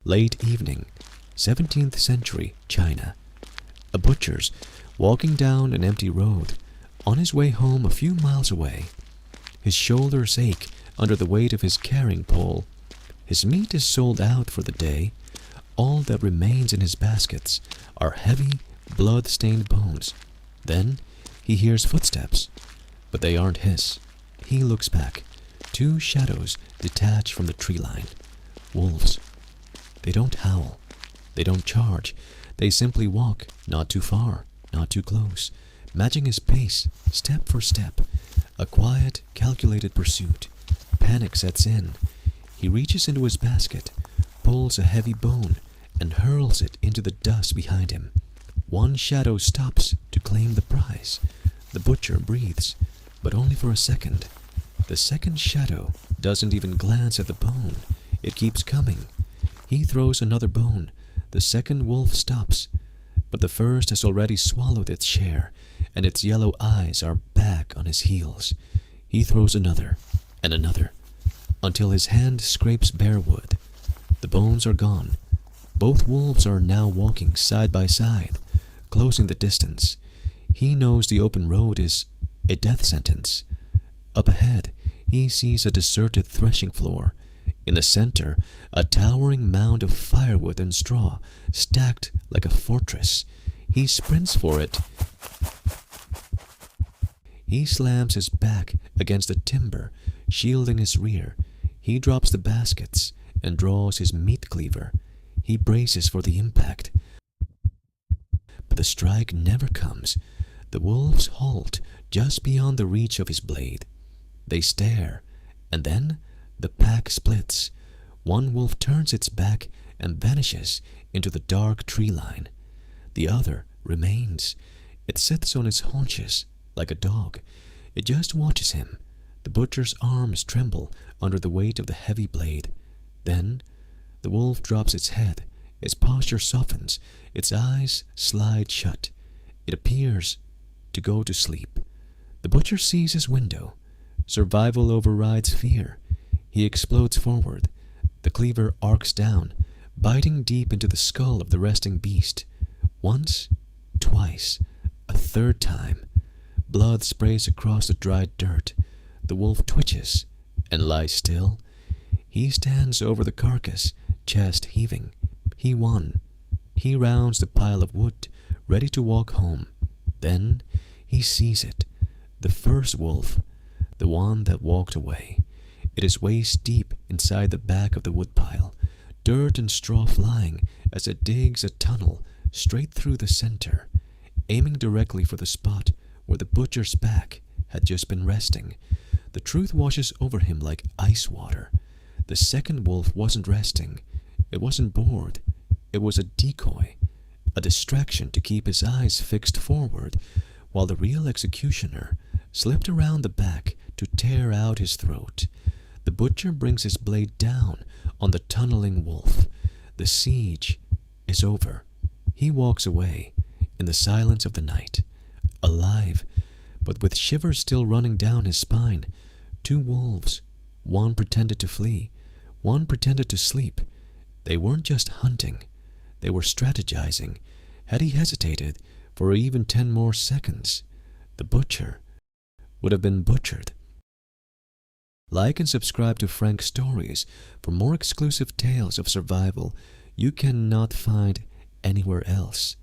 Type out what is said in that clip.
Late evening, 17th century China. A butcher's walking down an empty road, on his way home a few miles away. His shoulders ache under the weight of his carrying pole. His meat is sold out for the day. All that remains in his baskets are heavy, blood-stained bones. Then he hears footsteps, but they aren't his. He looks back. Two shadows detach from the tree line. Wolves. They don't howl. They don't charge. They simply walk, not too far, not too close, matching his pace, step for step. A quiet, calculated pursuit. Panic sets in. He reaches into his basket, pulls a heavy bone, and hurls it into the dust behind him. One shadow stops to claim the prize. The butcher breathes, but only for a second. The second shadow doesn't even glance at the bone. It keeps coming. He throws another bone. The second wolf stops, but the first has already swallowed its share, and its yellow eyes are back on his heels. He throws another, and another, until his hand scrapes bare wood. The bones are gone. Both wolves are now walking side by side, closing the distance. He knows the open road is a death sentence. Up ahead, he sees a deserted threshing floor. In the center, a towering mound of firewood and straw, stacked like a fortress. He sprints for it. He slams his back against the timber, shielding his rear. He drops the baskets and draws his meat cleaver. He braces for the impact. But the strike never comes. The wolves halt just beyond the reach of his blade. They stare, and then the pack splits. One wolf turns its back and vanishes into the dark tree line. The other remains. It sits on its haunches like a dog. It just watches him. The butcher's arms tremble under the weight of the heavy blade. Then the wolf drops its head. Its posture softens. Its eyes slide shut. It appears to go to sleep. The butcher sees his window. Survival overrides fear. He explodes forward. The cleaver arcs down, biting deep into the skull of the resting beast. Once, twice, a third time. Blood sprays across the dried dirt. The wolf twitches and lies still. He stands over the carcass, chest heaving. He won. He rounds the pile of wood, ready to walk home. Then he sees it. The first wolf, the one that walked away. It is waist deep inside the back of the woodpile, dirt and straw flying as it digs a tunnel straight through the center, aiming directly for the spot where the butcher's back had just been resting. The truth washes over him like ice water. The second wolf wasn't resting. It wasn't bored. It was a decoy, a distraction to keep his eyes fixed forward, while the real executioner slipped around the back to tear out his throat. The butcher brings his blade down on the tunneling wolf. The siege is over. He walks away in the silence of the night, alive, but with shivers still running down his spine. Two wolves. One pretended to flee. One pretended to sleep. They weren't just hunting. They were strategizing. Had he hesitated for even 10 more seconds, the butcher would have been butchered. Like and subscribe to FrankStories for more exclusive tales of survival you cannot find anywhere else.